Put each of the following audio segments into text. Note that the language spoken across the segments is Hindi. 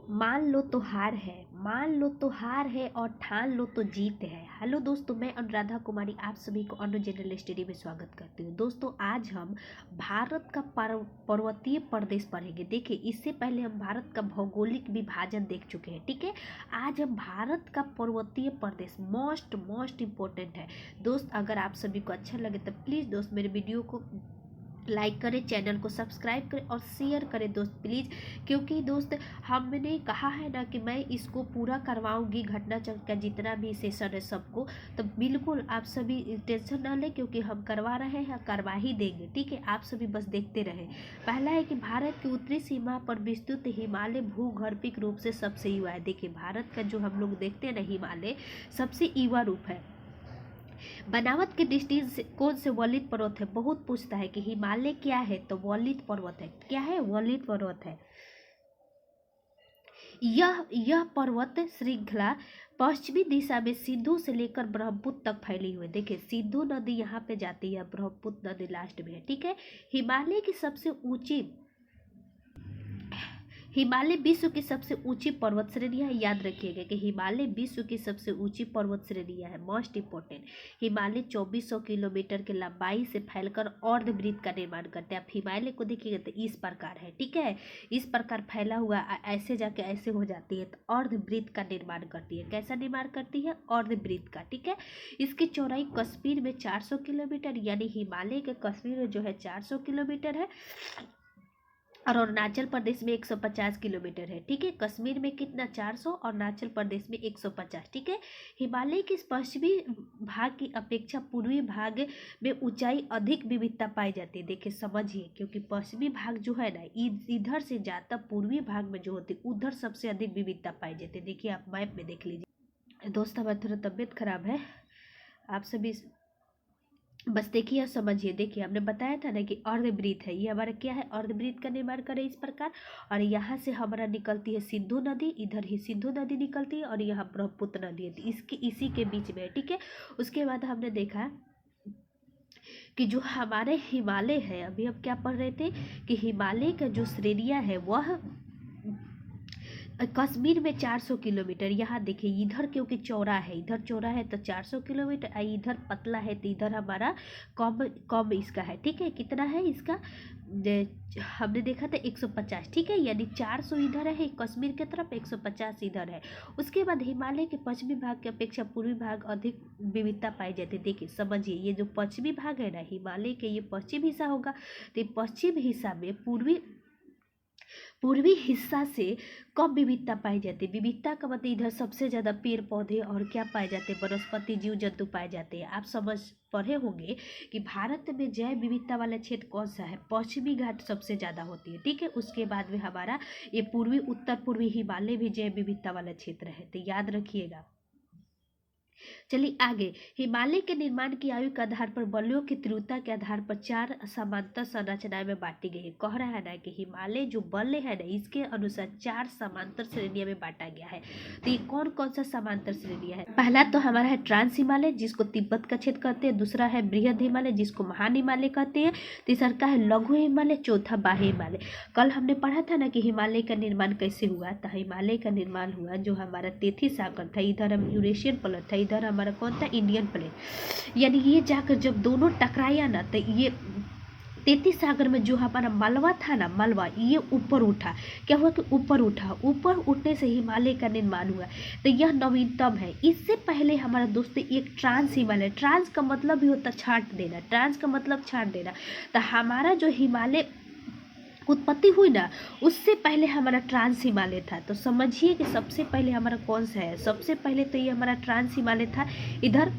मान लो तो हार है, मान लो तो हार है और ठान लो तो जीत है। हेलो दोस्तों, मैं अनुराधा कुमारी आप सभी को अनु जनरल स्टडी में स्वागत करती हूँ। दोस्तों, आज हम भारत का पर्वतीय प्रदेश पढ़ेंगे। देखिए, इससे पहले हम भारत का भौगोलिक विभाजन देख चुके हैं, ठीक है। आज हम भारत का पर्वतीय प्रदेश मोस्ट इम्पोर्टेंट है। दोस्त, अगर आप सभी को अच्छा लगे तो प्लीज़ दोस्त मेरे वीडियो को लाइक करें, चैनल को सब्सक्राइब करें और शेयर करें दोस्त प्लीज़। क्योंकि दोस्त, हमने कहा है ना कि मैं इसको पूरा करवाऊंगी, घटनाचक्र का जितना भी सेशन है सबको। तो बिल्कुल आप सभी टेंशन ना लें, क्योंकि हम करवा रहे हैं, करवा ही देंगे, ठीक है। आप सभी बस देखते रहें। पहला है कि भारत की उत्तरी सीमा पर विस्तृत हिमालय भूगर्भिक रूप से सबसे युवा है। देखिए, भारत का जो हम लोग देखते हैं ना, हिमालय सबसे युवा रूप है। बनावट के दृष्टिकोण से वलित पर्वत है। बहुत पूछता है कि हिमालय क्या है, तो वलित पर्वत है। क्या है? वलित पर्वत है। यह पर्वत श्रृंखला पश्चिमी दिशा में सिंधु से लेकर ब्रह्मपुत्र तक फैली हुई है। देखिए, सिंधु नदी यहाँ पे जाती है, ब्रह्मपुत्र नदी लास्ट में है, ठीक है। हिमालय विश्व की सबसे ऊंची पर्वत श्रेणियां, याद रखिएगा कि हिमालय विश्व की सबसे ऊंची पर्वत श्रेणियां है, मोस्ट इंपोर्टेंट। हिमालय 2400 किलोमीटर की लंबाई से फैलकर अर्धवृत्त का निर्माण करते हैं। आप हिमालय को देखिएगा तो इस प्रकार है, ठीक है। इस प्रकार फैला हुआ ऐसे जाके ऐसे हो जाती है, तो अर्धवृत्त का निर्माण करती है। कैसा निर्माण करती है? अर्धवृत्त का, ठीक है। इसकी चौड़ाई कश्मीर में 400 किलोमीटर, यानी हिमालय के कश्मीर में जो है 400 किलोमीटर है, और अरुणाचल प्रदेश में 150 किलोमीटर है, ठीक है। कश्मीर में कितना? 400, और अरुणाचल प्रदेश में 150, ठीक है। हिमालय के पश्चिमी भाग की अपेक्षा पूर्वी भाग में ऊंचाई अधिक विविधता पाई जाती है। देखिए, समझिए, क्योंकि पश्चिमी भाग जो है ना, इधर से ज़्यादा पूर्वी भाग में जो होती है उधर सबसे अधिक विविधता पाई जाती है। देखिए, आप मैप में देख लीजिए। दोस्त, हमारी थोड़ा तबीयत खराब है, आप सभी बस देखिए और समझिए। देखिए, हमने बताया था ना कि अर्धवृत्त है, ये हमारा क्या है? अर्धवृत्त का निर्माण करे इस प्रकार। और यहाँ से हमारा निकलती है सिंधु नदी, इधर ही सिंधु नदी निकलती है, और यहाँ ब्रह्मपुत्र नदी है, इसी के बीच में है, ठीक है। उसके बाद हमने देखा कि जो हमारे हिमालय है, अभी हम क्या पढ़ रहे थे कि हिमालय का जो श्रेणियाँ है वह कश्मीर में 400 किलोमीटर। यहाँ देखिए, इधर क्योंकि चौड़ा है, इधर चौड़ा है तो 400 किलोमीटर, इधर पतला है तो इधर हमारा कम इसका है, ठीक है। कितना है इसका? हमने देखा था 150, ठीक है। यानी 400 इधर है कश्मीर के तरफ, 150 इधर है। उसके बाद हिमालय के पश्चिमी भाग की अपेक्षा पूर्वी भाग अधिक विविधता पाई जाती है। देखिए, समझिए, ये जो पश्चिमी भाग है ना हिमालय के, ये पश्चिम हिस्सा होगा, तो पश्चिम हिस्सा में पूर्वी हिस्सा से कम विविधता पाई जाती है। विविधता का मतलब इधर सबसे ज़्यादा पेड़ पौधे और क्या पाए जाते हैं? वनस्पति, जीव जंतु पाए जाते हैं। आप समझ पढ़े होंगे कि भारत में जैव विविधता वाला क्षेत्र कौन सा है? पश्चिमी घाट सबसे ज़्यादा होती है, ठीक है। उसके बाद में हमारा ये पूर्वी उत्तर पूर्वी हिमालय भी जैव विविधता वाला क्षेत्र है, तो याद रखिएगा। चलिए आगे। हिमालय के निर्माण की आयु के आधार पर बलुओं की तीव्रता के आधार पर 4 समांतर संरचनाएं में बांटी गई है। कह रहा है ना कि हिमालय जो बल्ले है ना, इसके अनुसार 4 समांतर श्रेणियों में बांटा गया है। तो ये कौन कौन सा समांतर श्रेणियां है? पहला तो हमारा है ट्रांस हिमालय, जिसको तिब्बत का क्षेत्र कहते हैं। दूसरा है बृहद हिमालय, जिसको महान हिमालय कहते हैं। तीसरा का है लघु हिमालय। चौथा बाह्य हिमालय। कल हमने पढ़ा था ना कि हिमालय का निर्माण कैसे हुआ। तो हिमालय का निर्माण हुआ जो हमारा तेथी सागर था, इधर हम यूरेशियन प्लेट था, इधर हमारा कौन था? Indian plate. यानी ये जाकर जब दोनों टकराया ना, तो ये तेतीस सागर में जो हमारा मलबा था ना, मलबा ये ऊपर उठा। क्या हुआ कि ऊपर उठा, ऊपर उठने से हिमालय का निर्माण हुआ। तो यह नवीनतम है। इससे पहले हमारा दोस्त एक ट्रांस हिमालय, ट्रांस का मतलब भी होता छाट देना, ट्रांस का मतलब छाट देना। तो हमारा जो हिमालय उत्पत्ति हुई ना, उससे पहले हमारा ट्रांस हिमालय था। तो समझिए कि सबसे पहले हमारा कौन सा है? सबसे पहले तो ये हमारा ट्रांस हिमालय था इधर,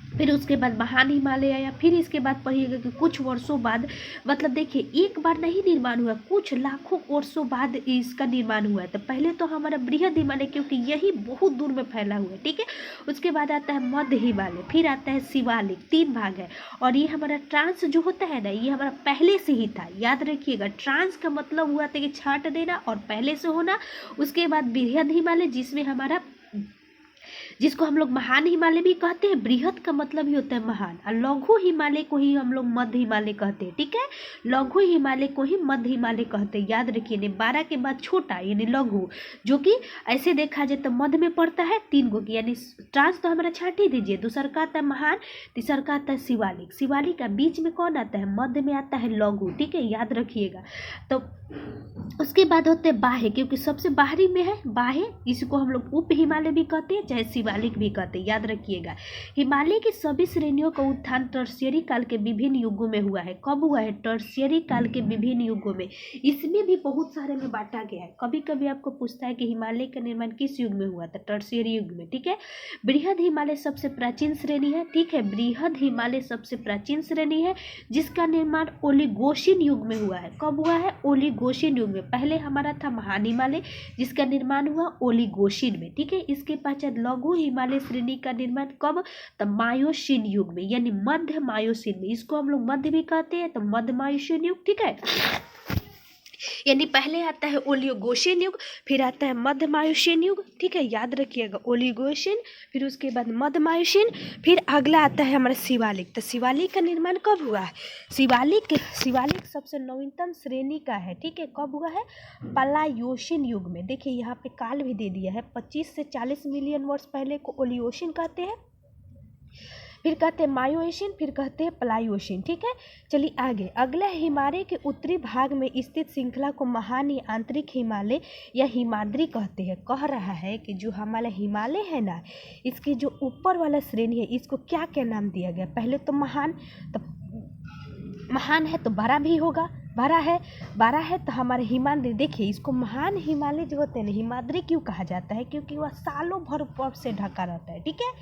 फिर उसके बाद महान हिमालय आया। फिर इसके बाद पढ़िएगा कि कुछ वर्षों बाद, मतलब देखिए एक बार नहीं निर्माण हुआ, कुछ लाखों वर्षों बाद इसका निर्माण हुआ है। तो पहले तो हमारा बृहद हिमालय, क्योंकि यही बहुत दूर में फैला हुआ है, ठीक है। उसके बाद आता है मध्य हिमालय, फिर आता है शिवालिक। 3 भाग है। और ये हमारा ट्रांस जो होता है ना, ये हमारा पहले से ही था, याद रखिएगा। ट्रांस का मतलब हुआ था कि छाट देना और पहले से होना। उसके बाद बृहद हिमालय, जिसमें हमारा जिसको हम लोग महान हिमालय भी कहते हैं। बृहद का मतलब ही होता है महान, और लघु हिमालय को ही हम लोग मध्य हिमालय कहते हैं। ठीक है, लघु हिमालय को ही मध्य हिमालय कहते हैं, याद रखिए। 12 के बाद छोटा यानी लघु, जो कि ऐसे देखा जाए तो मध्य में पड़ता है 3 गो की, यानी ट्रांस तो हमारा छाट ही दीजिए। दूसरा का आता है महान, तीसरा का आता है शिवालिक। शिवालिक का बीच में कौन आता है, मध्य में आता है लघु। ठीक है, याद रखिएगा। तो उसके बाद होते हैं बाहे, क्योंकि सबसे बाहरी में है बाहे, इसको हम लोग उप हिमालय भी कहते हैं, चाहे शिवालिक भी कहते हैं, याद रखिएगा। हिमालय की सभी श्रेणियों का उत्थान टर्शियरी काल के विभिन्न युगों में हुआ है। कब हुआ है, टर्शियरी काल के विभिन्न युगों में। इसमें भी बहुत सारे में बांटा गया है। कभी कभी आपको पूछता है कि हिमालय का निर्माण किस युग में हुआ था, टर्शियरी युग में। ठीक है, बृहद हिमालय सबसे प्राचीन श्रेणी है। ठीक है, बृहद हिमालय सबसे प्राचीन श्रेणी है, जिसका निर्माण ओलिगोशिन युग में हुआ है। कब हुआ है, ओलिगोशिन युग में। पहले हमारा था महान हिमालय, जिसका निर्माण हुआ ओलिगोशिन में। ठीक है, इसके पश्चात लघु हिमालय श्रेणी का निर्माण कब, तो मायोसिन युग में, यानी मध्य मायोसिन में। इसको हम लोग मध्य भी कहते हैं, तो मध्य मायोसिन युग। ठीक है, यानी पहले आता है ओलिगोशिन युग, फिर आता है मध्य मायोसिन युग। ठीक है, याद रखिएगा, ओलिगोशिन, फिर उसके बाद मध्य मायोसिन, फिर अगला आता है हमारा शिवालिक। तो शिवालिक का निर्माण कब हुआ है, शिवालिक सबसे नवीनतम श्रेणी का है। ठीक है, कब हुआ है, पलायोसिन युग में। देखिए यहाँ पे काल भी दे दिया है, 25 से 40 मिलियन वर्ष पहले को ओलियोसिन कहते हैं, फिर कहते हैं मायोसिन, फिर कहते हैं प्लायोसिन। ठीक है, चलिए आगे। अगला हिमालय के उत्तरी भाग में स्थित श्रृंखला को महान या आंतरिक हिमालय या हिमाद्री कहते हैं। कह रहा है कि जो हमारा हिमालय है ना, इसकी जो ऊपर वाला श्रेणी है, इसको क्या क्या नाम दिया गया। पहले तो महान, तो महान है तो बड़ा भी होगा, बड़ा है तो हमारे हिमाद्री। देखिए इसको महान हिमालय जो होते हैं ना, हिमाद्री क्यों कहा जाता है, क्योंकि वह सालों भर बर्फ से ढका रहता है। ठीक है,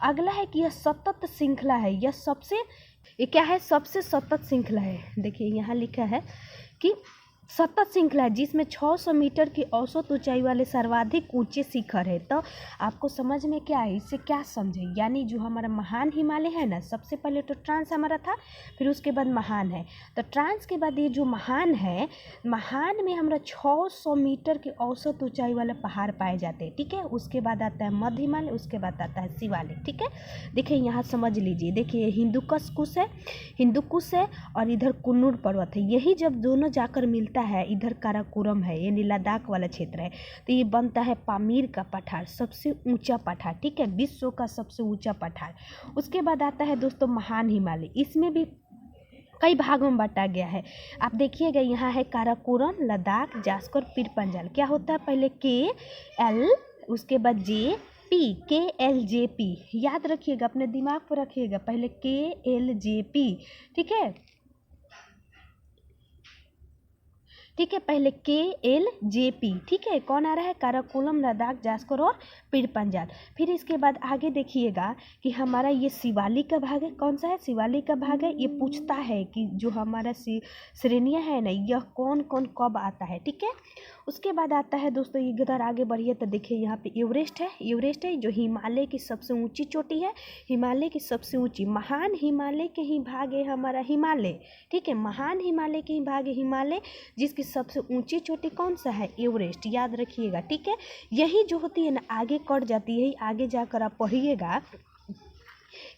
अगला है कि यह सतत श्रृंखला है, ये क्या है, सबसे सतत श्रृंखला है। देखिए यहाँ लिखा है कि सतत श्रृंखला है, जिसमें 600 मीटर की औसत ऊंचाई वाले सर्वाधिक ऊंचे शिखर है। तो आपको समझ में क्या है, इससे क्या समझे, यानी जो हमारा महान हिमालय है ना, सबसे पहले तो ट्रांस हमारा था, फिर उसके बाद महान है। तो ट्रांस के बाद ये जो महान है, महान में हमारा 600 मीटर की औसत ऊंचाई वाले पहाड़ पाए जाते हैं। ठीक है, उसके बाद आता है मध्य हिमालय, उसके बाद आता है शिवालिक। ठीक है, देखिए यहाँ समझ लीजिए। देखिए हिंदुकुश है और इधर कुन्नूर पर्वत है। यही जब दोनों जाकर मिलता है, इधर काराकोरम है यानी लद्दाख वाला क्षेत्र है, तो ये बनता है पामीर का पठार, सबसे ऊंचा पठार। ठीक है, विश्व का सबसे ऊंचा पठार। उसके बाद आता है दोस्तों महान हिमालय, इसमें भी कई भागों में बांटा गया है। आप देखिएगा यहाँ है काराकोरम, लद्दाख, जास्कर, पीर पंजाल। क्या होता है, पहले KL, उसके बाद JP, KLJP, याद रखिएगा, अपने दिमाग पर रखिएगा, पहले KLJP। ठीक है, पहले KLJP। ठीक है, कौन आ रहा है, काराकोरम, लद्दाख, जास्कर और पीर पंजाल। फिर इसके बाद आगे देखिएगा कि हमारा ये शिवालिक का भाग है। कौन सा है, शिवालिक का भाग है। ये पूछता है कि जो हमारा श्रेणियाँ है ना, यह कौन कौन कब आता है। ठीक है, उसके बाद आता है दोस्तों, इधर आगे बढ़िए तो देखिए यहाँ पे एवरेस्ट है जो हिमालय की सबसे ऊंची चोटी है, हिमालय की सबसे ऊंची। महान हिमालय के ही भाग है हमारा हिमालय। ठीक है, महान हिमालय के ही भाग है हिमालय, जिसकी सबसे ऊंची चोटी कौन सा है, एवरेस्ट, याद रखिएगा। ठीक है, यही जो होती है ना, आगे कट जाती है, आगे जाकर आप पढ़िएगा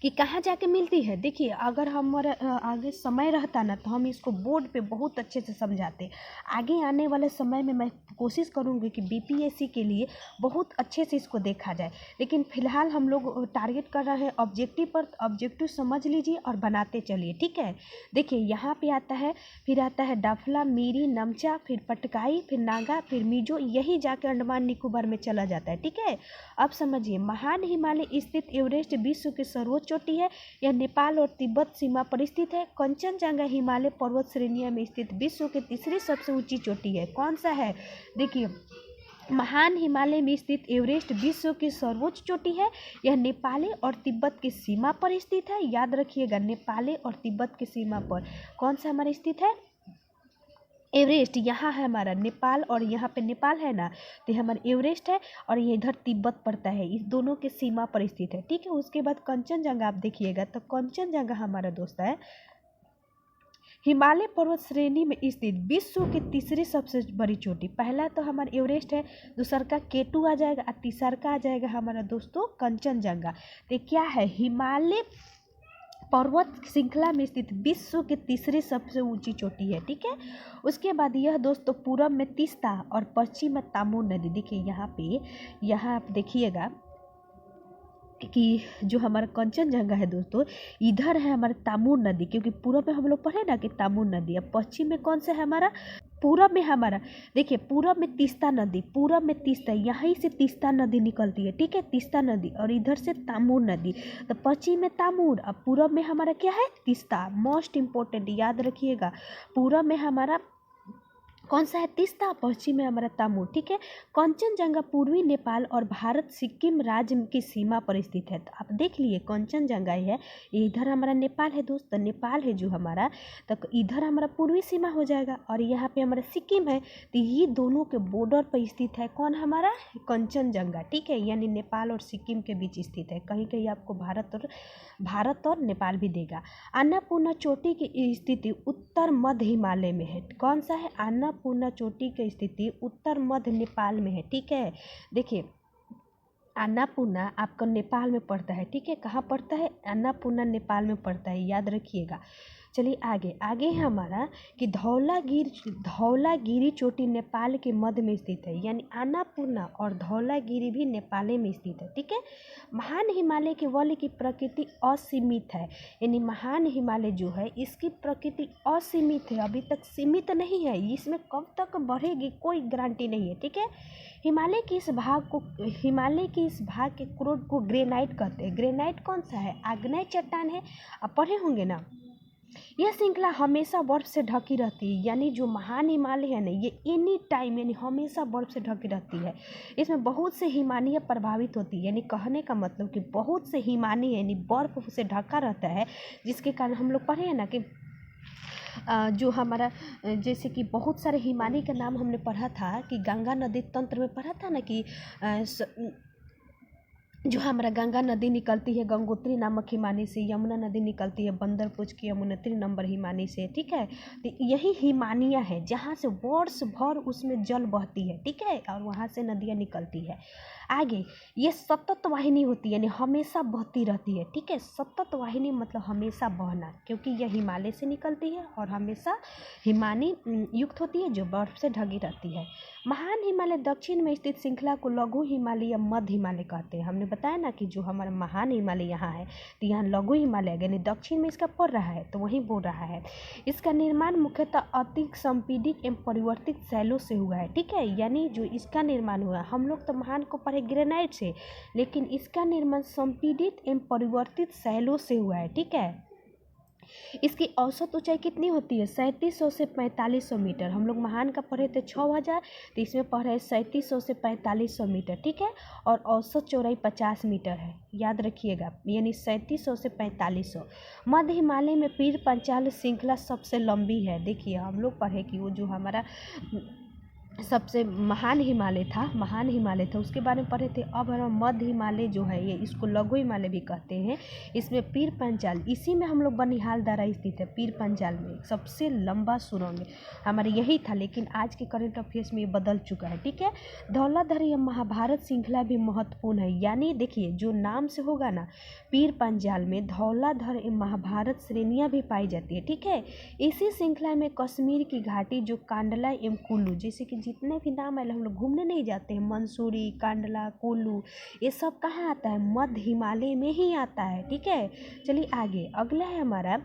कि कहाँ जाके मिलती है। देखिए अगर हमारा आगे समय रहता ना, तो हम इसको बोर्ड पे बहुत अच्छे से समझाते। आगे आने वाले समय में मैं कोशिश करूँगी कि BPSC के लिए बहुत अच्छे से इसको देखा जाए, लेकिन फ़िलहाल हम लोग टारगेट कर रहे हैं ऑब्जेक्टिव पर। ऑब्जेक्टिव समझ लीजिए और बनाते चलिए। ठीक है, देखिए यहाँ पे आता है, फिर आता है डफला, मीरी, नमचा, फिर पटकाई, फिर नागा, फिर मिजो, यही जाके अंडमान निकोबार में चला जाता है। ठीक है, अब समझिए, महान हिमालय स्थित एवरेस्ट विश्व की सर्वोच्च चोटी है। यह नेपाल और तिब्बत सीमा पर स्थित है। कंचनजंगा हिमालय पर्वत श्रेणियों में स्थित विश्व की तीसरी सबसे ऊंची चोटी है। कौन सा है, देखिए महान हिमालय में स्थित एवरेस्ट विश्व की सर्वोच्च चोटी है। यह नेपाल और तिब्बत की सीमा पर स्थित है। याद रखिएगा, नेपाल और तिब्बत की सीमा पर कौन सा हमारा स्थित है, एवरेस्ट। यहाँ है हमारा नेपाल, और यहाँ पे नेपाल है ना, तो ये हमारा एवरेस्ट है, और ये इधर तिब्बत पड़ता है, इस दोनों के सीमा पर स्थित है। ठीक है, उसके बाद कंचनजंगा आप देखिएगा, तो कंचनजंगा हमारा दोस्त है हिमालय पर्वत श्रेणी में स्थित विश्व की तीसरी सबसे बड़ी चोटी, पहला तो हमारा एवरेस्ट है, दूसरा का केटू आ जाएगा और तीसरा का आ जाएगा हमारा दोस्तों कंचनजंगा। तो क्या है, हिमालय पर्वत श्रृंखला में स्थित विश्व की तीसरी सबसे ऊंची चोटी है। ठीक है, उसके बाद यह दोस्तों पूरब में तीस्ता और पश्चिम में तामूर नदी। देखिए यहाँ आप देखिएगा कि जो हमारा कंचनजंगा है दोस्तों, इधर है हमारा तामूर नदी, क्योंकि पूरब में हम लोग पढ़े ना कि तामूर नदी है, पश्चिम में कौन सा है हमारा, पूरब में हमारा, देखिए पूरब में तीस्ता नदी, पूरब में तीस्ता, यहीं से तीस्ता नदी निकलती है। ठीक है, तीस्ता नदी, और इधर से तामूर नदी, तो पश्चिम में तामूर और पूरब में हमारा क्या है, तीस्ता। मोस्ट इम्पोर्टेंट याद रखिएगा, पूरब में हमारा कौन सा है, तीस्ता, पश्चिम में हमारा तामूर। ठीक है, कंचनजंगा पूर्वी नेपाल और भारत सिक्किम राज्य की सीमा पर स्थित है। तो आप देख लिए कंचनजंगा है, इधर हमारा नेपाल है दोस्त, नेपाल है जो हमारा, तो इधर हमारा पूर्वी सीमा हो जाएगा और यहाँ पे हमारा सिक्किम है। तो ये दोनों के बॉर्डर पर स्थित है कौन, हमारा कंचनजंगा। ठीक है, यानी नेपाल और सिक्किम के बीच स्थित है, कहीं कहीं आपको भारत और नेपाल भी देगा। अन्नपूर्णा चोटी की स्थिति उत्तर मध्य हिमालय में है। कौन सा है, अन्नपूर्णा चोटी की स्थिति उत्तर मध्य नेपाल में है। ठीक है, देखिए अन्नपूर्णा आपका नेपाल में पड़ता है। ठीक है, कहाँ पड़ता है, अन्नपूर्णा नेपाल में पड़ता है, याद रखिएगा। चलिए आगे है हमारा कि धौलागिरी चोटी नेपाल के मध्य में स्थित है, यानी अन्नपूर्णा और धौलागिरी भी नेपाल में स्थित है। ठीक है, महान हिमालय के वलय की प्रकृति असीमित है, यानी महान हिमालय जो है इसकी प्रकृति असीमित है, अभी तक सीमित नहीं है, इसमें कब तक बढ़ेगी कोई गारंटी नहीं है। ठीक है, हिमालय के इस भाग के क्रोड को ग्रेनाइट कहते हैं। ग्रेनाइट कौन सा है, आग्नेय चट्टान है, आप पढ़े होंगे ना। यह श्रृंखला हमेशा बर्फ से ढकी रहती है, यानी जो महान हिमालय है ना, ये एनी टाइम यानी हमेशा बर्फ से ढकी रहती है। इसमें बहुत से हिमानियाँ प्रभावित होती है, यानी कहने का मतलब कि बहुत से हिमानी यानी बर्फ से ढका रहता है, जिसके कारण हम लोग पढ़े हैं ना कि जो हमारा जैसे कि बहुत सारे हिमानी का नाम हमने पढ़ा था कि गंगा नदी तंत्र में पढ़ा था ना कि जो हमारा गंगा नदी निकलती है गंगोत्री नामक हिमानी से, यमुना नदी निकलती है बंदरपुर की यमुनोत्री नंबर हिमानी से। ठीक है, तो यही हिमानियाँ है जहाँ से वर्ष भर उसमें जल बहती है। ठीक है, और वहाँ से नदियाँ निकलती है। आगे ये सतत वाहिनी होती है, यानी हमेशा बहती रहती है। ठीक है, सतत वाहिनी मतलब हमेशा बहना, क्योंकि यह हिमालय से निकलती है और हमेशा हिमानी युक्त होती है जो बर्फ से ढकी रहती है। महान हिमालय दक्षिण में स्थित श्रृंखला को लघु हिमालय या मध्य हिमालय कहते हैं। हमने बताया ना कि जो हमारा महान हिमालय यहाँ है तो यहाँ लघु हिमालय यानी दक्षिण में इसका पड़ रहा है, तो वहीं बोल रहा है। इसका निर्माण मुख्यतः अति संपीड़ित एवं परिवर्तित शैलों से हुआ है। ठीक है, यानी जो इसका निर्माण हुआ, हम लोग तो महान को पढ़े ग्रेनाइट से, लेकिन इसका निर्माण संपीड़ित एवं परिवर्तित शैलों से हुआ है। ठीक है, इसकी औसत ऊंचाई कितनी होती है, 3700 से 4500 मीटर। हम लोग महान का पढ़े थे 6000, तो इसमें पढ़े 3700 से 4500 मीटर। ठीक है, और औसत चौड़ाई 50 मीटर है, याद रखिएगा, यानी 3700 से 4500। मध्य हिमालय में पीर पंचाल श्रृंखला सबसे लंबी है। देखिए हम लोग पढ़े कि वो जो हमारा सबसे महान हिमालय था उसके बारे में पढ़े थे। अब हम मध्य हिमालय जो है ये इसको लघु हिमालय भी कहते हैं। इसमें पीर पंचाल, इसी में हम लोग बनिहाल दारा स्थित है। पीर पंचाल में सबसे लंबा सुरंग हमारे यही था, लेकिन आज के करंट अफेयर्स में ये बदल चुका है। ठीक है, धौलाधर या महाभारत श्रृंखला भी महत्वपूर्ण है, यानी देखिए जो नाम से होगा ना, पीर पंचाल में धौलाधर एवं महाभारत श्रेणियाँ भी पाई जाती है। ठीक है, इसी श्रृंखला में कश्मीर की घाटी जो कांडला एवं कुल्लू, जैसे कि जितने भी नाम है हम लोग घूमने नहीं जाते हैं, मंसूरी, कांडला, कुल्लू, ये सब कहाँ आता है, मध्य हिमालय में ही आता है। ठीक है, चलिए आगे अगला है हमारा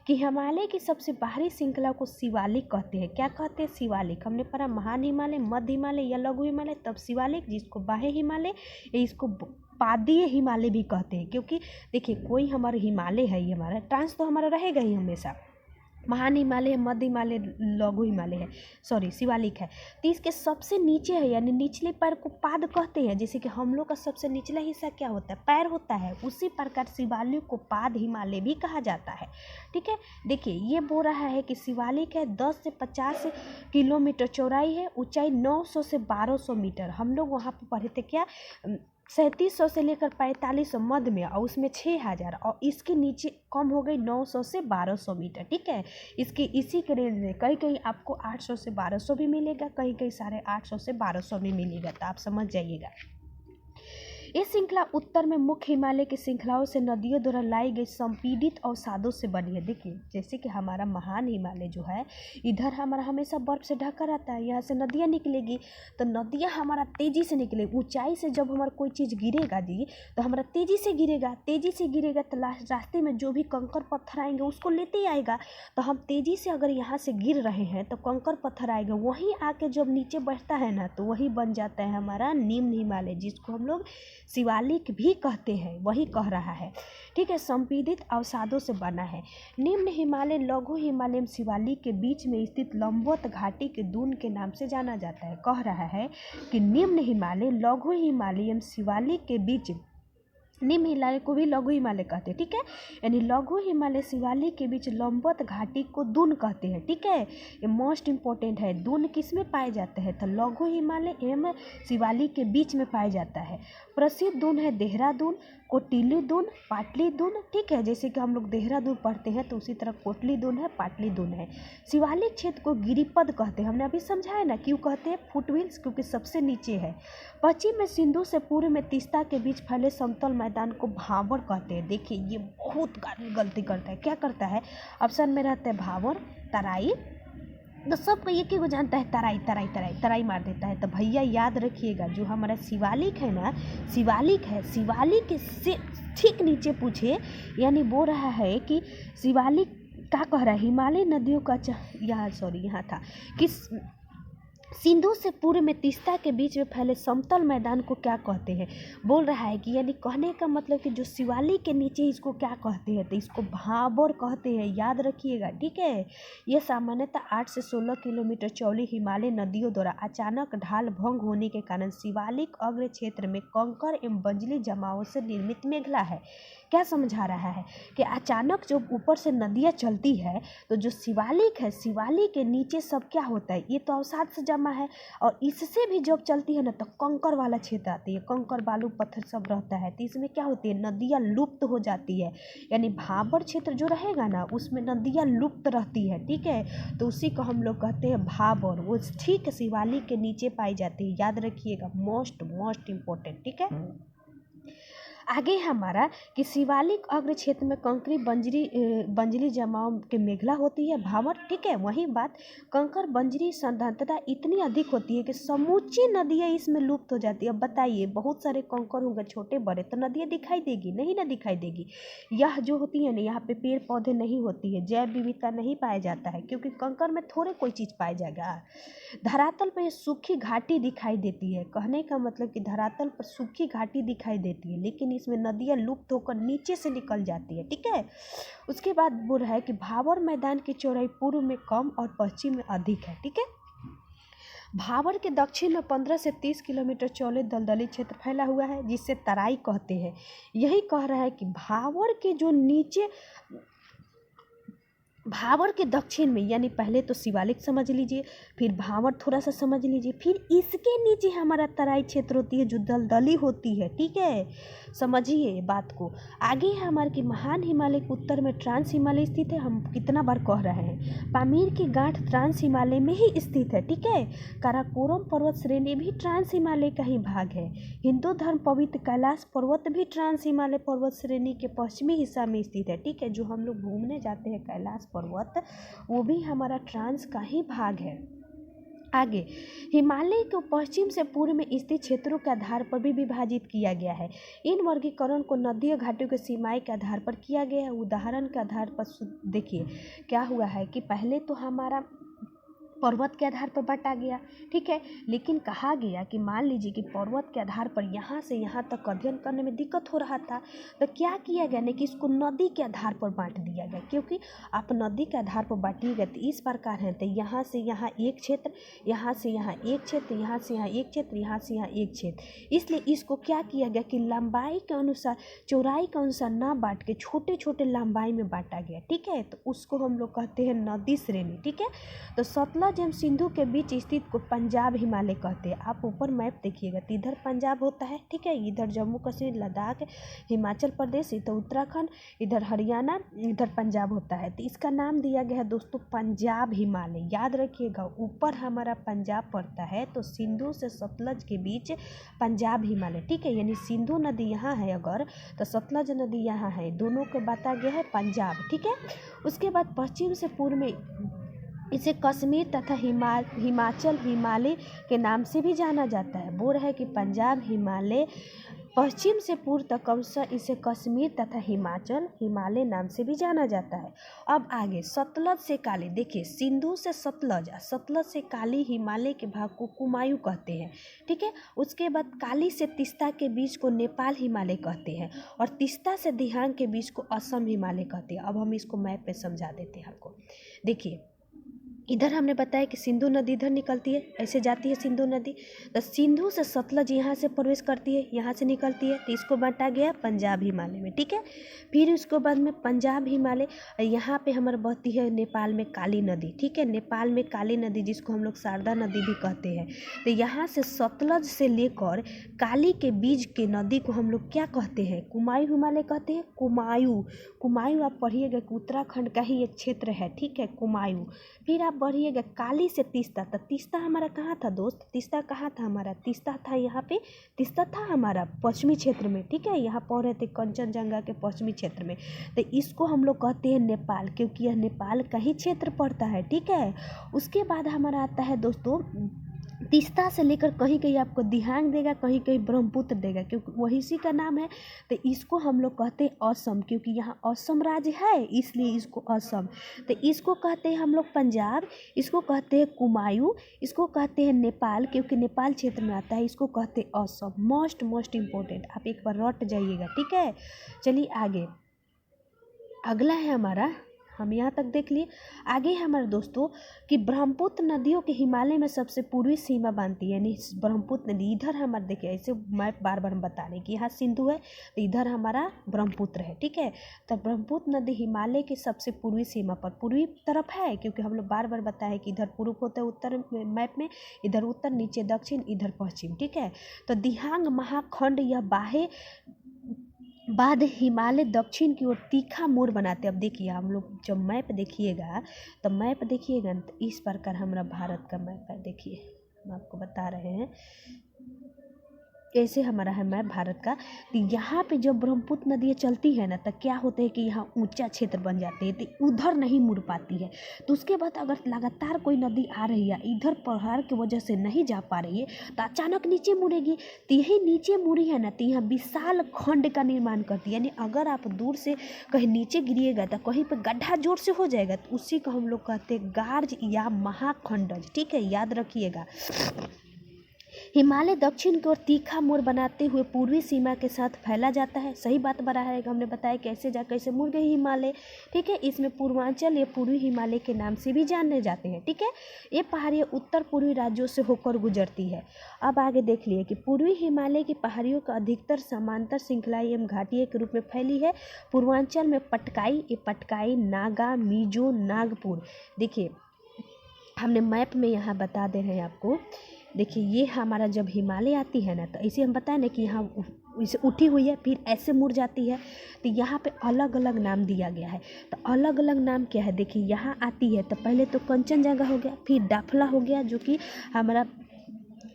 कि हिमालय की सबसे बाहरी श्रृंखला को शिवालिक कहते हैं। क्या कहते हैं, शिवालिक। हमने पढ़ा महान हिमालय, मध्य हिमालय या लघु हिमालय, तब शिवालिक, जिसको बाह्य हिमालय या इसको पादीय हिमालय भी कहते हैं। क्योंकि देखिए कोई हमारा हिमालय है, ये हमारा ट्रांस तो हमारा रहेगा ही हमेशा, महान हिमालय है, मध्य हिमालय, लघु हिमालय है, सॉरी शिवालिक है। तो इसके सबसे नीचे है, यानी निचले पैर को पाद कहते हैं। जैसे कि हम लोग का सबसे निचला हिस्सा क्या होता है, पैर होता है, उसी प्रकार शिवालिक को पाद हिमालय भी कहा जाता है। ठीक है, देखिए ये बोल रहा है कि शिवालिक है 10 से 50 किलोमीटर चौड़ाई है, ऊंचाई 900 से 1200 मीटर। हम लोग वहाँ पर पढ़े थे क्या, 3700 से लेकर 4500 मध्य में, और उसमें 6000, और इसके नीचे कम हो गई 900 से 1200 मीटर। ठीक है, इसके इसी के रेंज में कहीं कहीं आपको 800 से 1200 भी मिलेगा, कहीं कहीं 850 से 1200 भी मिलेगा, तो आप समझ जाइएगा। ये श्रृंखला उत्तर में मुख्य हिमालय की श्रृंखलाओं से नदियों द्वारा लाई गई संपीड़ित अवसादों से बनी है। देखिए, जैसे कि हमारा महान हिमालय जो है, इधर हमारा हमेशा बर्फ से ढका रहता है, यहाँ से नदियाँ निकलेगी, तो नदियाँ हमारा तेजी से निकलेगी। ऊंचाई से जब हमारा कोई चीज़ गिरेगा जी, तो हमारा तेजी से गिरेगा, तो रास्ते में जो भी कंकर पत्थर आएंगे उसको लेते ही आएगा। तो हम तेजी से अगर यहाँ से गिर रहे हैं तो कंकर पत्थर आएगा, वहीं आके जब नीचे बैठता है ना, तो वही बन जाता है हमारा निम्न हिमालय, जिसको हम लोग शिवालिक भी कहते हैं, वही कह रहा है। ठीक है, संपीड़ित अवसादों से बना है। निम्न हिमालय लघु हिमालय एवं शिवालिक के बीच में स्थित लंबवत घाटी के दून के नाम से जाना जाता है। कह रहा है कि निम्न हिमालय लघु हिमालय एवं शिवालिक के बीच, निम्न हिमालय को भी लघु हिमालय कहते हैं। ठीक है, यानी लघु हिमालय शिवालिक के बीच लंबवत घाटी को दून कहते हैं। ठीक है, ये मोस्ट इंपॉर्टेंट है। दून किस में पाए जाते हैं, तो लघु हिमालय एवं शिवालिक के बीच में पाए जाता है। प्रसिद्ध दून है देहरादून, कोटिली दून, पाटली दून। ठीक है, जैसे कि हम लोग देहरादून पढ़ते हैं तो उसी तरह कोटली दून है, पाटली दून है। शिवालिक क्षेत्र को गिरिपद कहते हैं, हमने अभी समझाया ना क्यों कहते हैं, फुटहिल्स, क्योंकि सबसे नीचे है। पश्चिम में सिंधु से पूर्व में तीस्ता के बीच फैले समतल मैदान को भावर कहते हैं। देखिए, ये बहुत गलती करता है। क्या करता है, ऑप्शन में रहता है भावर, तराई, तो सबको एक ही को जानता है, तराई मार देता है। तो भैया याद रखिएगा, जो हमारा शिवालिक है ना, शिवालिक से ठीक नीचे पूछे, यानी बोल रहा है कि शिवालिक क्या कह रहा है, हिमालय नदियों का यहाँ था कि सिंधु से पूर्व में तीस्ता के बीच में फैले समतल मैदान को क्या कहते हैं। बोल रहा है कि यानी कहने का मतलब कि जो शिवालिक के नीचे इसको क्या कहते हैं, तो इसको भाबर कहते हैं, याद रखिएगा। ठीक है, यह सामान्यतः 8 से 16 किलोमीटर चौड़ी हिमालय नदियों द्वारा अचानक ढाल भंग होने के कारण शिवालिक अग्र क्षेत्र में कंकर एवं बंजली जमावों से निर्मित मेघला है। क्या समझा रहा है कि अचानक जब ऊपर से नदियाँ चलती है, तो जो शिवालिक है, शिवालिक के नीचे सब क्या होता है, ये तो अवसाद से जमा है, और इससे भी जब चलती है ना, तो कंकर वाला क्षेत्र आती है, कंकर बालू पत्थर सब रहता है, तो इसमें क्या होती है, नदियाँ लुप्त हो जाती है। यानी भाबर क्षेत्र जो रहेगा ना, उसमें नदियाँ लुप्त रहती है। ठीक है, तो उसी को हम लोग कहते हैं भाबर, वो ठीक शिवालिक के नीचे पाई जाती है, याद रखिएगा, मोस्ट इम्पोर्टेंट। ठीक है, आगे हमारा कि शिवालिक अग्र क्षेत्र में कंकरी बंजरी जमाव के मेघला होती है, भावर। ठीक है, वही बात, कंकर बंजरी सांद्रता इतनी अधिक होती है कि समूची नदियाँ इसमें लुप्त हो जाती है। अब बताइए, बहुत सारे कंकर होंगे छोटे बड़े, तो नदियाँ दिखाई देगी नहीं ना, दिखाई देगी। यह जो होती है ना, यहाँ पे पेड़ पौधे नहीं होती है, जैव विविधता नहीं पाया जाता है, क्योंकि कंकर में थोड़े कोई चीज़ पाया जाएगा। धरातल पर सूखी घाटी दिखाई देती है, कहने का मतलब कि धरातल पर सूखी घाटी दिखाई देती है, लेकिन इसमें नदियाँ लुप्त होकर नीचे से निकल जाती है। ठीक है, उसके बाद बोल रहा है कि भावर मैदान की चौड़ाई पूर्व में कम और पश्चिम में अधिक है। ठीक है, भावर के दक्षिण में 15 से 30 किलोमीटर चौड़े दलदली क्षेत्र फैला हुआ है, जिसे तराई कहते हैं। यही कह रहा है कि भावर के जो नीचे, भावर के दक्षिण में, यानी पहले तो शिवालिक समझ लीजिए, फिर भावर थोड़ा सा समझ लीजिए, फिर इसके नीचे हमारा तराई क्षेत्र होती है जो दलदली होती है। ठीक है, समझिए बात को। आगे है हमारे कि महान हिमालय के उत्तर में ट्रांस हिमालय स्थित है। हम कितना बार कह रहे हैं, पामीर की गांठ ट्रांस हिमालय में ही स्थित है। ठीक है, काराकोरम पर्वत श्रेणी भी ट्रांस हिमालय का ही भाग है। हिंदू धर्म पवित्र कैलाश पर्वत भी ट्रांस हिमालय पर्वत श्रेणी के पश्चिमी हिस्सा में स्थित है। ठीक है, जो हम लोग घूमने जाते हैं कैलाश पर्वत, वो भी हमारा ट्रांस का ही भाग है। आगे, हिमालय को पश्चिम से पूर्व में स्थित क्षेत्रों के आधार पर भी विभाजित किया गया है। इन वर्गीकरण को नदियों घाटियों के सीमाएं के आधार पर किया गया है। उदाहरण के आधार पर देखिए क्या हुआ है कि पहले तो हमारा पर्वत के आधार पर बांटा गया। ठीक है, लेकिन कहा गया कि मान लीजिए कि पर्वत के आधार पर यहाँ से यहाँ तक अध्ययन करने में दिक्कत हो रहा था, तो क्या किया गया, नहीं कि इसको नदी के आधार पर बांट दिया गया, क्योंकि आप नदी के आधार पर बांटिएगा तो इस प्रकार है, तो यहाँ से यहाँ एक क्षेत्र, यहाँ से यहाँ एक क्षेत्र, यहाँ से यहाँ एक क्षेत्र, यहाँ से यहाँ एक क्षेत्र। इसलिए इसको क्या किया गया कि लंबाई के अनुसार, चौड़ाई के अनुसार ना बांट के छोटे छोटे लंबाई में बांटा गया। ठीक है, तो उसको हम लोग कहते हैं नदी श्रेणी। ठीक है, तो सतलज सतलज एवं सिंधु के बीच स्थित को पंजाब हिमालय कहते हैं। आप ऊपर मैप देखिएगा तो इधर पंजाब होता है, ठीक है, इधर जम्मू कश्मीर, लद्दाख, हिमाचल प्रदेश, इधर उत्तराखंड, इधर हरियाणा, इधर पंजाब होता है। तो इसका नाम दिया गया है दोस्तों पंजाब हिमालय। याद रखिएगा, ऊपर हमारा पंजाब पड़ता है तो सिंधु से सतलज के बीच पंजाब हिमालय, ठीक है, यानी सिंधु नदी यहाँ है अगर तो सतलज नदी यहाँ है, दोनों को बताया गया है पंजाब, ठीक है। उसके बाद पश्चिम से पूर्व में इसे कश्मीर तथा हिमाचल हिमालय के नाम से भी जाना जाता है। बोल रहा है कि पंजाब हिमालय पश्चिम से पूर्व तक क्रमशः इसे कश्मीर तथा हिमाचल हिमालय नाम से भी जाना जाता है। अब आगे सतलज से काली, देखिए सिंधु से सतलज, सतलज से काली हिमालय के भाग को कुमायूं कहते हैं, ठीक है। उसके बाद काली से तीस्ता के बीच को नेपाल हिमालय कहते हैं और तीस्ता से दिहांग के बीच को असम हिमालय कहते हैं। अब हम इसको मैप में समझा देते हैं आपको। देखिए इधर हमने बताया कि सिंधु नदी इधर निकलती है, ऐसे जाती है सिंधु नदी, तो सिंधु से सतलज यहाँ से प्रवेश करती है, यहाँ से निकलती है, तो इसको बांटा गया पंजाब हिमालय में, ठीक है। फिर उसके बाद में पंजाब हिमालय यहाँ पे हमारे बहती है नेपाल में काली नदी, ठीक है, नेपाल में काली नदी जिसको हम लोग शारदा नदी भी कहते हैं। तो यहाँ से सतलज से लेकर काली के बीच के नदी को हम लोग क्या कहते हैं, कुमायूं हिमालय कहते हैं। कुमायूं, कुमायूं आप पढ़िएगा कि उत्तराखंड का ही एक क्षेत्र है, ठीक है, कुमायूं। फिर आप बढ़िएगा काली से तीस्ता, तो तीस्ता हमारा कहाँ था दोस्त, तीस्ता कहाँ था हमारा, तीस्ता था यहाँ पे, तीस्ता था हमारा पश्चिमी क्षेत्र में, ठीक है, यहाँ पढ़ रहे थे कंचनजंगा के पश्चिमी क्षेत्र में। तो इसको हम लोग कहते हैं नेपाल, क्योंकि यह नेपाल का ही क्षेत्र पड़ता है, ठीक है। उसके बाद हमारा आता है दोस्तों तीस्ता से लेकर कहीं कहीं आपको दिहांग देगा, कहीं कहीं ब्रह्मपुत्र देगा, क्योंकि वही इसी का नाम है। तो इसको हम लोग कहते हैं असम, क्योंकि यहाँ असम राज्य है इसलिए इसको असम। तो इसको कहते हैं हम लोग पंजाब, इसको कहते हैं कुमायूं, इसको कहते हैं नेपाल क्योंकि नेपाल क्षेत्र में आता है, इसको कहते हैं असम। मोस्ट इम्पोर्टेंट, आप एक बार रट जाइएगा, ठीक है। चलिए आगे, अगला है हमारा, हम यहाँ तक देख लिए। आगे है हमारे दोस्तों कि ब्रह्मपुत्र नदियों के हिमालय में सबसे पूर्वी सीमा बांधती है, यानी ब्रह्मपुत्र नदी इधर हमारे, देखिए ऐसे मैप बार बार हम बता रहे हैं कि यहाँ सिंधु है तो इधर हमारा ब्रह्मपुत्र है, ठीक है। तो ब्रह्मपुत्र नदी हिमालय की सबसे पूर्वी सीमा पर पूर्वी तरफ है, क्योंकि हम लोग बार बार बताए कि इधर पूर्व होता है उत्तर मैप में, इधर उत्तर, नीचे दक्षिण, इधर पश्चिम, ठीक है। तो दिहांग महाखंड या बाहे बाद हिमालय दक्षिण की ओर तीखा मोड़ बनाते हैं। अब देखिए हम लोग जब मैप देखिएगा तो मैप देखिएगा तो इस प्रकार हमारा भारत का मैप है, देखिए हम आपको बता रहे हैं ऐसे हमारा है मैप भारत का। तो यहाँ पे जब ब्रह्मपुत्र नदियाँ चलती है ना तो क्या होता है कि यहाँ ऊंचा क्षेत्र बन जाते हैं, तो उधर नहीं मुड़ पाती है। तो उसके बाद अगर लगातार कोई नदी आ रही है, इधर पहाड़ की वजह से नहीं जा पा रही है तो अचानक नीचे मुड़ेगी, तो यही नीचे मुड़ी है ना तो यहाँ विशाल खंड का निर्माण करती है। यानी अगर आप दूर से कहीं नीचे गिरिएगा तो कहीं पर गड्ढा जोर से हो जाएगा, तो उसी को हम लोग कहते हैं गार्ज या महाखंडज, ठीक है, याद रखिएगा। हिमालय दक्षिण की ओर तीखा मोड़ बनाते हुए पूर्वी सीमा के साथ फैला जाता है। सही बात बता है, हमने बताया कैसे कैसे मुड़ गई हिमालय, ठीक है। इसमें पूर्वांचल या पूर्वी हिमालय के नाम से भी जाने जाते हैं, ठीक है। ये पहाड़ियाँ उत्तर पूर्वी राज्यों से होकर गुजरती है। अब आगे देख लिए कि पूर्वी हिमालय की पहाड़ियों का अधिकतर समांतर श्रृंखलाएं एवं घाटियों के रूप में फैली है। पूर्वांचल में पटकाई, ये पटकाई, नागा, मिजो, नागपुर, देखिए हमने मैप में यहाँ बता दे रहे हैं आपको। देखिए ये हमारा जब हिमालय आती है ना तो ऐसे हम बताएं ना कि यहाँ इसे उठी हुई है फिर ऐसे मुड़ जाती है, तो यहाँ पे अलग अलग नाम दिया गया है। तो अलग अलग नाम क्या है, देखिए यहाँ आती है तो पहले तो कंचनजंगा हो गया, फिर डाफला हो गया जो कि हमारा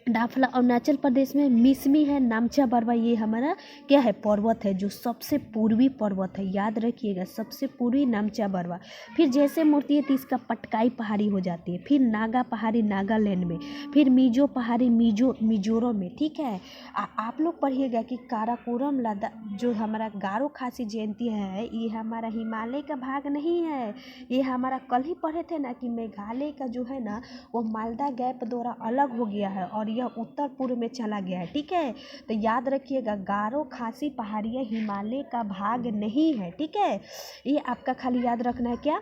डाफला अरुणाचल प्रदेश में, मिसमी है, नामचा बरवा ये हमारा क्या है पर्वत है जो सबसे पूर्वी पर्वत है, याद रखिएगा सबसे पूर्वी नामचा बरवा। फिर जैसे मुड़ती है तो इसका पटकाई पहाड़ी हो जाती है, फिर नागा पहाड़ी नागालैंड में, फिर मिजो पहाड़ी मिजोरम में, ठीक है। आप लोग पढ़िएगा कि काराकोरम लद्दाख जो हमारा गारो खासी जयंती है ये हमारा हिमालय का भाग नहीं है, ये हमारा कल ही पढ़े थे ना कि मेघालय का जो है ना वो मालदा गैप द्वारा अलग हो गया है और यह उत्तर पूर्व में चला गया है, ठीक है। तो याद रखिएगा गारो खासी पहाड़ियाँ हिमालय का भाग नहीं है, ठीक है। ये आपका खाली याद रखना है क्या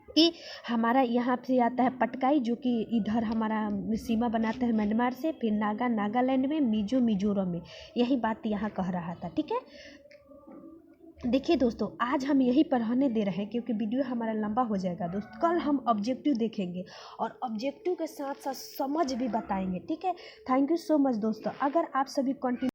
कि हमारा यहाँ से आता है पटकाई जो कि इधर हमारा सीमा बनाता है म्यांमार से, फिर नागा नागालैंड में, मिजोरम में, यही बात यहाँ कह रहा था, ठीक है। देखिए दोस्तों, आज हम यहीं पर रहने दे रहे हैं क्योंकि वीडियो हमारा लंबा हो जाएगा दोस्त। कल हम ऑब्जेक्टिव देखेंगे और ऑब्जेक्टिव के साथ साथ समझ भी बताएंगे, ठीक है। थैंक यू सो मच दोस्तों। अगर आप सभी कंटिन्यू